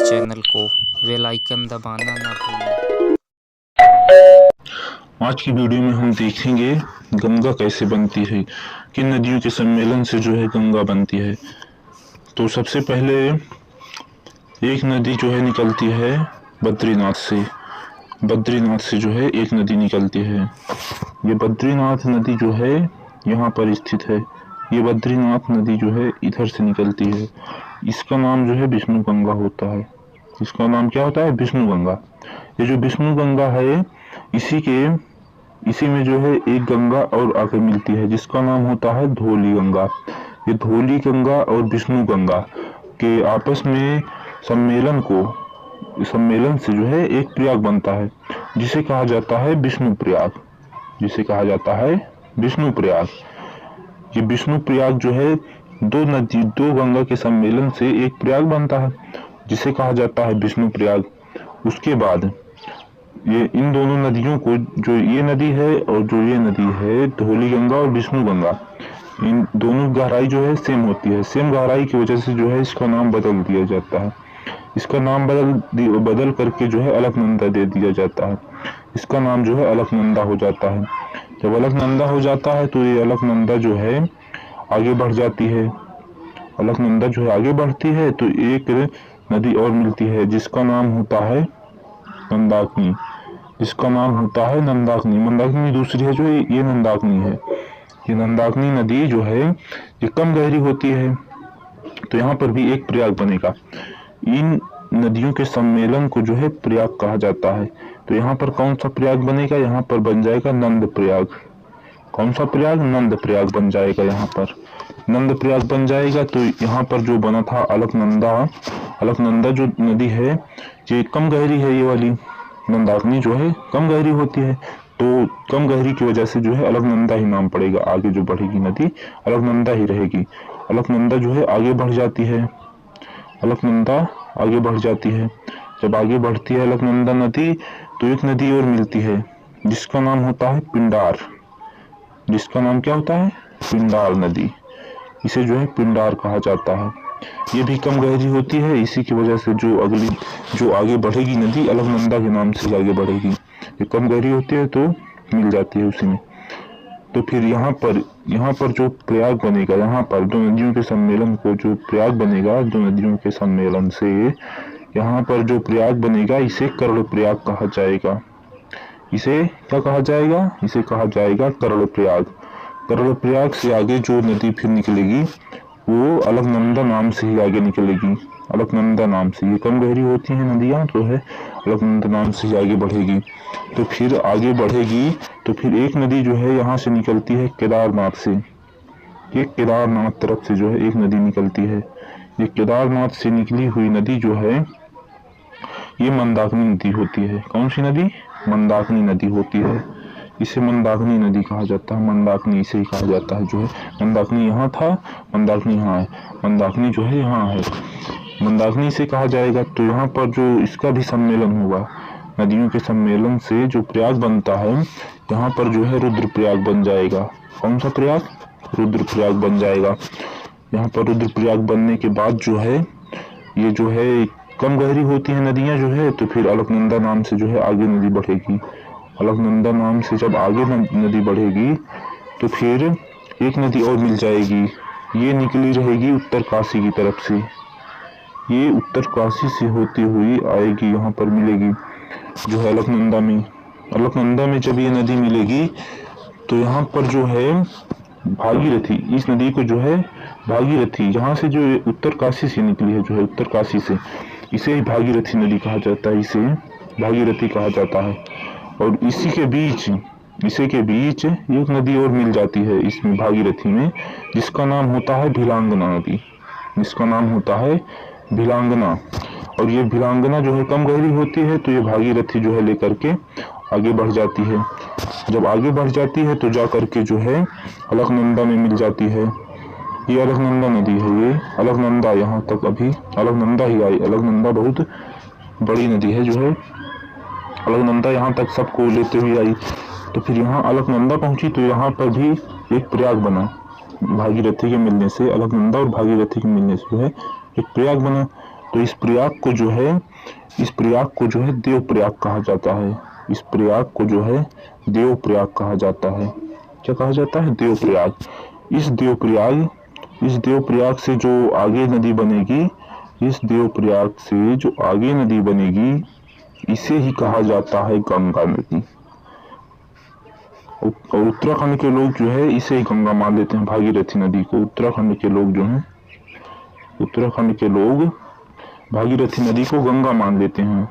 Channel को bell icon दबाना ना भूलें। आज की वीडियो में हम देखेंगे गंगा कैसे बनती है, किन नदियों के सम्मेलन से जो है गंगा बनती है। तो सबसे पहले एक नदी जो है निकलती है बद्रीनाथ से जो है एक नदी निकलती है। ये बद्रीनाथ नदी जो है यहाँ पर स्थित है। ये बद्रीनाथ नदी जो है इधर से निकलती है। इसका नाम जो है विष्णु गंगा होता है। इसका नाम क्या होता है? विष्णु गंगा। ये जो विष्णु गंगा है इसी में जो है एक गंगा और आगे मिलती है जिसका नाम होता है धौली गंगा। ये धौली गंगा और विष्णु गंगा के आपस में सम्मेलन से जो है एक प्रयाग बनता है जिसे कहा जाता है विष्णु प्रयाग। ये विष्णु प्रयाग जो है दो गंगा के सम्मेलन से एक प्रयाग बनता है जिसे कहा जाता है विष्णु प्रयाग। उसके बाद ये इन दोनों नदियों को, जो ये नदी है और जो ये नदी है धौली गंगा और विष्णु गंगा, इन दोनों गहराई जो है सेम होती है। सेम गहराई की वजह से जो है इसका नाम बदल दिया जाता है। इसका नाम बदल करके जो है अलकनंदा दे दिया जाता है। इसका नाम जो है अलकनंदा हो जाता है। जब अलकनंदा हो जाता है तो ये अलकनंदा जो है आगे बढ़ जाती है। अलकनंदा जो है आगे बढ़ती है तो एक नदी और मिलती है जिसका नाम होता है मंदाकिनी। मंदाकिनी दूसरी है जो ये नंदाकिनी है। ये नंदाकिनी नदी जो है ये कम गहरी होती है। तो यहाँ पर भी एक प्रयाग बनेगा। इन नदियों के सम्मेलन को जो है प्रयाग कहा जाता है। तो यहाँ पर कौन सा प्रयाग बनेगा? यहाँ पर बन जाएगा नंद प्रयाग। कौन सा प्रयाग? नंद प्रयाग बन जाएगा। यहाँ पर नंद प्रयाग बन जाएगा। तो यहाँ पर जो बना था अलकनंदा जो नदी है ये कम गहरी है। ये वाली मंदाकिनी जो है कम गहरी होती है। तो कम गहरी की वजह से जो है अलकनंदा ही नाम पड़ेगा। आगे जो बढ़ेगी नदी अलकनंदा ही रहेगी। अलकनंदा जो है आगे बढ़ जाती है। जब आगे बढ़ती है अलकनंदा नदी तो एक नदी और मिलती है जिसका नाम होता है पिंडार। जिसका नाम क्या होता है? पिंडार नदी। इसे जो है पिंडार कहा जाता है। ये भी कम गहरी होती है। इसी की वजह से जो आगे बढ़ेगी नदी अलकनंदा के नाम से आगे बढ़ेगी। ये कम गहरी होती है तो मिल जाती है उसी में। तो फिर यहाँ पर जो प्रयाग बनेगा, यहाँ पर दो नदियों के सम्मेलन को जो प्रयाग बनेगा, दो नदियों के सम्मेलन से यहाँ पर जो प्रयाग बनेगा इसे कर्ण प्रयाग कहा जाएगा। इसे क्या कहा जाएगा? इसे कहा जाएगा कर्ण प्रयाग। कर्ण प्रयाग से आगे जो नदी फिर निकलेगी वो अलकनंदा नाम से ही आगे निकलेगी। अलकनंदा नाम से, ये कम गहरी होती हैं नदियाँ तो है अलकनंदा नाम से ही आगे बढ़ेगी। तो फिर आगे बढ़ेगी तो फिर एक नदी जो है यहाँ से निकलती है केदारनाथ से। ये केदारनाथ तरफ से जो है एक नदी निकलती है। ये केदारनाथ से निकली हुई नदी जो है ये मंदाकिनी नदी होती है। कौन सी नदी? मंदाकिनी नदी होती है। इसे मंदाकिनी नदी कहा जाता है। मंदाकिनी इसे ही कहा जाता है। जो है मंदाकिनी यहाँ था, मंदाकिनी यहाँ है, मंदाकिनी जो है यहाँ है, मंदाकिनी से कहा जाएगा। तो यहाँ पर जो इसका भी सम्मेलन होगा, नदियों के सम्मेलन से जो प्रयाग बनता है यहाँ पर जो है रुद्र प्रयाग बन जाएगा। कौन सा प्रयाग? रुद्र प्रयाग बन जाएगा। यहाँ पर रुद्र प्रयाग बनने के बाद जो है ये जो है कम गहरी होती है नदियाँ जो है। तो फिर अलकनंदा नाम से जो है आगे नदी बढ़ेगी। अलकनंदा नाम से जब आगे नदी बढ़ेगी तो फिर एक नदी और मिल जाएगी। ये निकली रहेगी उत्तरकाशी की तरफ से। ये उत्तरकाशी से होती हुई आएगी, यहाँ पर मिलेगी जो है अलकनंदा में जब ये नदी मिलेगी तो यहाँ पर जो है भागीरथी, इस नदी को जो है भागीरथी, यहाँ से जो उत्तरकाशी से निकली है, जो है उत्तरकाशी से, इसे ही भागीरथी नदी कहा जाता है। इसे भागीरथी कहा जाता है। और इसी के बीच एक नदी और मिल जाती है इसमें भागीरथी में, जिसका नाम होता है भिलांगना नदी। जिसका नाम होता है भिलांगना। और ये भिलांगना जो है कम गहरी होती है तो ये भागीरथी जो है लेकर के आगे बढ़ जाती है। जब आगे बढ़ जाती है तो जा करके जो है अलकनंदा में मिल जाती है। ये अलकनंदा नदी है। ये अलकनंदा, यहाँ तक अभी अलकनंदा ही आई। अलकनंदा बहुत बड़ी नदी है जो है। अलकनंदा यहाँ तक सबको लेते हुए आई। तो फिर यहाँ अलकनंदा पहुंची तो यहाँ पर भी एक प्रयाग बना। भागीरथी के मिलने से, अलकनंदा और भागीरथी के मिलने से जो है एक प्रयाग बना। तो इस प्रयाग को जो है देव प्रयाग कहा जाता है। इस प्रयाग को जो है देव प्रयाग कहा जाता है। क्या कहा जाता है? देव प्रयाग। इस देव प्रयाग से जो आगे नदी बनेगी, इसे ही कहा जाता है गंगा नदी। और उत्तराखंड के लोग जो है इसे ही गंगा मान लेते हैं, भागीरथी नदी को। उत्तराखंड के लोग भागीरथी नदी को गंगा मान लेते हैं।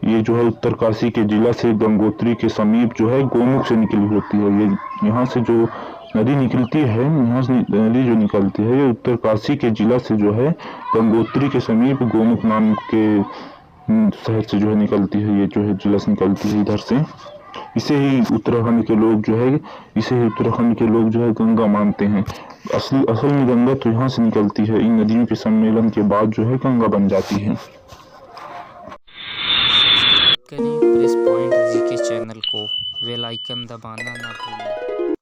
ये जो है उत्तरकाशी के जिला से गंगोत्री के समीप जो है गोमुख से निकली होती है। ये यहाँ से जो नदी निकलती है, ये उत्तरकाशी के जिला से जो है गंगोत्री के समीप गोमुख नाम के शहर से जो है निकलती है। ये जो है जिला से निकलती है इधर से। इसे ही उत्तराखंड के लोग जो है गंगा मानते हैं। असल में गंगा तो यहाँ से निकलती है। इन नदियों के सम्मेलन के बाद जो है गंगा बन जाती है। सब्सक्राइब करें प्रेस पॉइंट जीके चैनल को, बेल आइकन दबाना ना भूलें।